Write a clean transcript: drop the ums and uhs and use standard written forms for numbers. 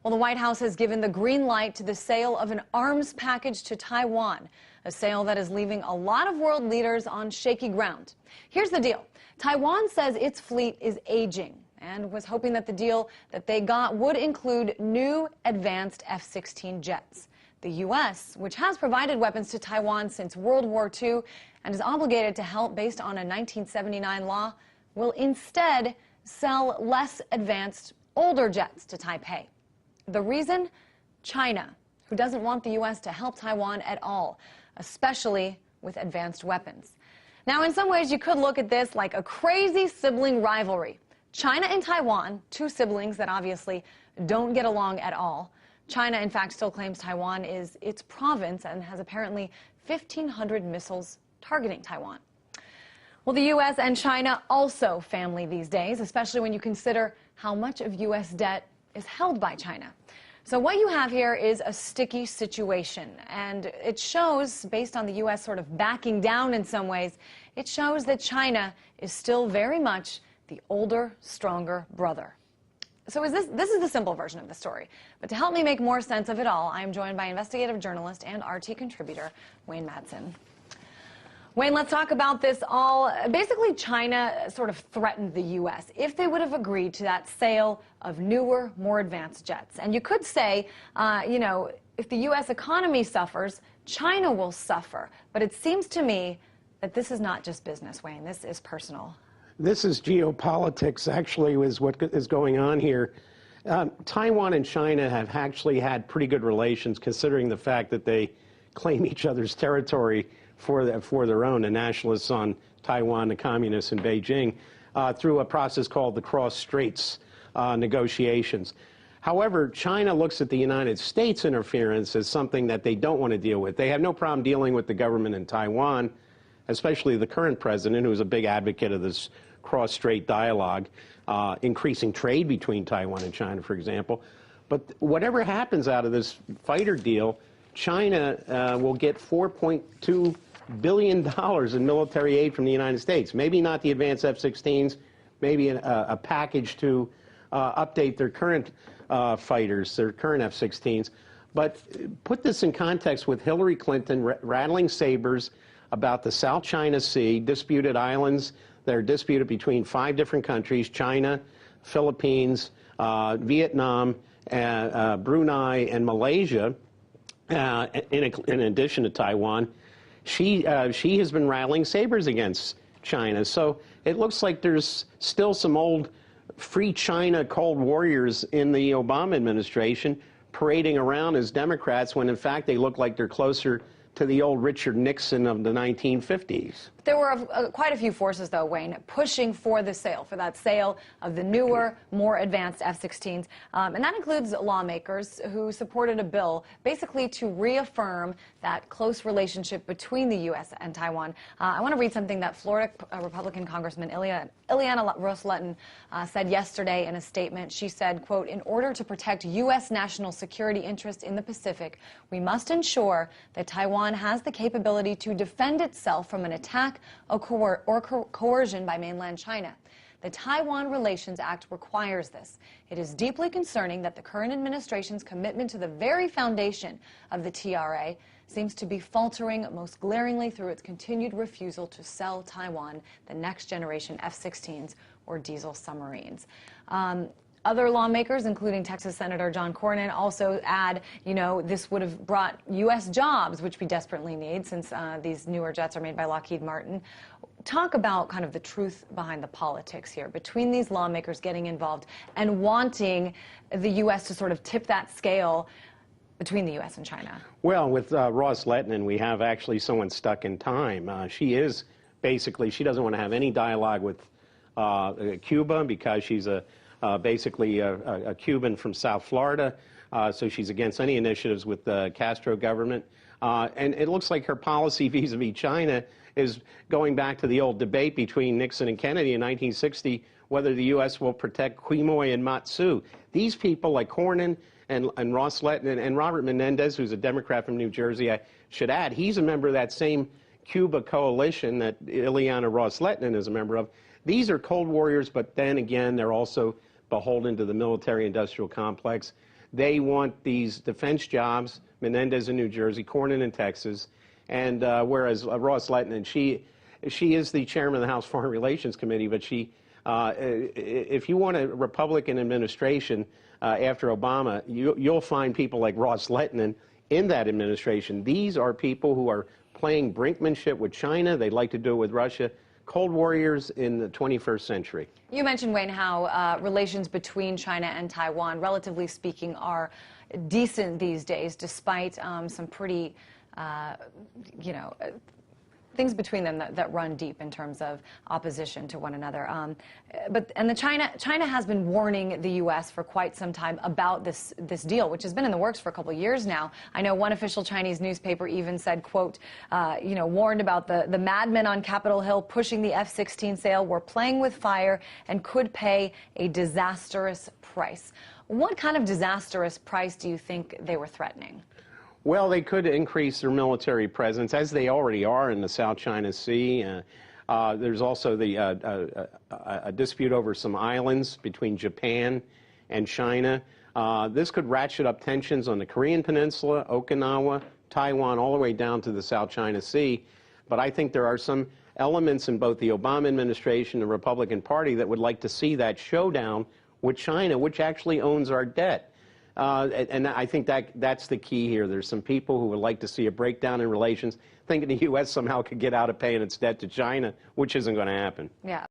Well, the White House has given the green light to the sale of an arms package to Taiwan, a sale that is leaving a lot of world leaders on shaky ground. Here's the deal. Taiwan says its fleet is aging and was hoping that the deal that they got would include new advanced F-16 jets. The U.S., which has provided weapons to Taiwan since World War II and is obligated to help based on a 1979 law, will instead sell less advanced, older jets to Taipei. The reason? China, who doesn't want the U.S. to help Taiwan at all, especially with advanced weapons. Now, in some ways, you could look at this like a crazy sibling rivalry. China and Taiwan, two siblings that obviously don't get along at all. China, in fact, still claims Taiwan is its province and has apparently 1,500 missiles targeting Taiwan. Well, the U.S. and China also family these days, especially when you consider how much of U.S. debt is held by China. So what you have here is a sticky situation, and it shows, based on the U.S. sort of backing down in some ways, it shows that China is still very much the older, stronger brother. So this is the simple version of the story. But to help me make more sense of it all, I am joined by investigative journalist and RT contributor Wayne Madsen. Wayne, let's talk about this all. Basically, China sort of threatened the U.S. if they would have agreed to that sale of newer, more advanced jets. And you could say, if the U.S. economy suffers, China will suffer. But it seems to me that this is not just business, Wayne. This is personal. This is geopolitics, actually, is what is going on here. Taiwan and China have actually had pretty good relations, considering the fact that they claim each other's territory for their own, the nationalists on Taiwan, the communists in Beijing, through a process called the Cross Straits negotiations. However, China looks at the United States interference as something that they don't want to deal with. They have no problem dealing with the government in Taiwan, especially the current president, who's a big advocate of this cross-strait dialogue, increasing trade between Taiwan and China, for example. But whatever happens out of this fighter deal, China will get $4.2 billion in military aid from the United States. Maybe not the advanced F-16s, maybe a package to update their current fighters, their current F-16s. But put this in context with Hillary Clinton rattling sabers about the South China Sea, disputed islands that are disputed between 5 different countries: China, Philippines, Vietnam, Brunei, and Malaysia. In addition to Taiwan, she has been rattling sabers against China. So it looks like there's still some old free China Cold Warriors in the Obama administration parading around as Democrats, when in fact they look like they're closer to the old Richard Nixon of the 1950s. There were quite a few forces, though, Wayne, pushing for the sale, for that sale of the newer, more advanced F-16s. And that includes lawmakers who supported a bill basically to reaffirm that close relationship between the U.S. and Taiwan. I want to read something that Florida Republican Congressman Ileana Ros-Lehtinen said yesterday in a statement. She said, quote, "In order to protect U.S. national security interests in the Pacific, we must ensure that Taiwan has the capability to defend itself from an attack or coercion by mainland China. The Taiwan Relations Act requires this. It is deeply concerning that the current administration's commitment to the very foundation of the TRA seems to be faltering most glaringly through its continued refusal to sell Taiwan the next generation F-16s or diesel submarines." Other lawmakers, including Texas Senator John Cornyn, also add, this would have brought U.S. jobs, which we desperately need since these newer jets are made by Lockheed Martin. Talk about kind of the truth behind the politics here between these lawmakers getting involved and wanting the U.S. to sort of tip that scale between the U.S. and China. Well, with Ros-Lehtinen, we have actually someone stuck in time. She is basically, she doesn't want to have any dialogue with Cuba because she's basically a Cuban from South Florida, so she's against any initiatives with the Castro government. And it looks like her policy vis-a-vis China is going back to the old debate between Nixon and Kennedy in 1960, whether the U.S. will protect Quemoy and Matsu. These people like Cornyn and Ros-Lehtinen and Robert Menendez, who's a Democrat from New Jersey, I should add, he's a member of that same Cuba coalition that Ileana Ros-Lehtinen is a member of. These are Cold Warriors, but then again, they're also beholden to the military-industrial complex. They want these defense jobs, Menendez in New Jersey, Cornyn in Texas, and whereas Ross Lettinen, she is the chairman of the House Foreign Relations Committee, but if you want a Republican administration after Obama, you'll find people like Ross Lettinen in that administration. These are people who are playing brinkmanship with China. They'd like to do it with Russia. Cold warriors in the 21st century. You mentioned, Wayne, how relations between China and Taiwan, relatively speaking, are decent these days, despite some pretty, things between them that run deep in terms of opposition to one another. China has been warning the U.S. for quite some time about this deal, which has been in the works for a couple of years now. I know one official Chinese newspaper even said, quote, warned about the madmen on Capitol Hill pushing the F-16 sale were playing with fire and could pay a disastrous price. What kind of disastrous price do you think they were threatening? Well, they could increase their military presence, as they already are in the South China Sea. There's also a dispute over some islands between Japan and China. This could ratchet up tensions on the Korean Peninsula, Okinawa, Taiwan, all the way down to the South China Sea. But I think there are some elements in both the Obama administration and the Republican Party that would like to see that showdown with China, which actually owns our debt. And I think that's the key here. There's some people who would like to see a breakdown in relations, thinking the U.S. somehow could get out of paying its debt to China, which isn't going to happen. Yeah.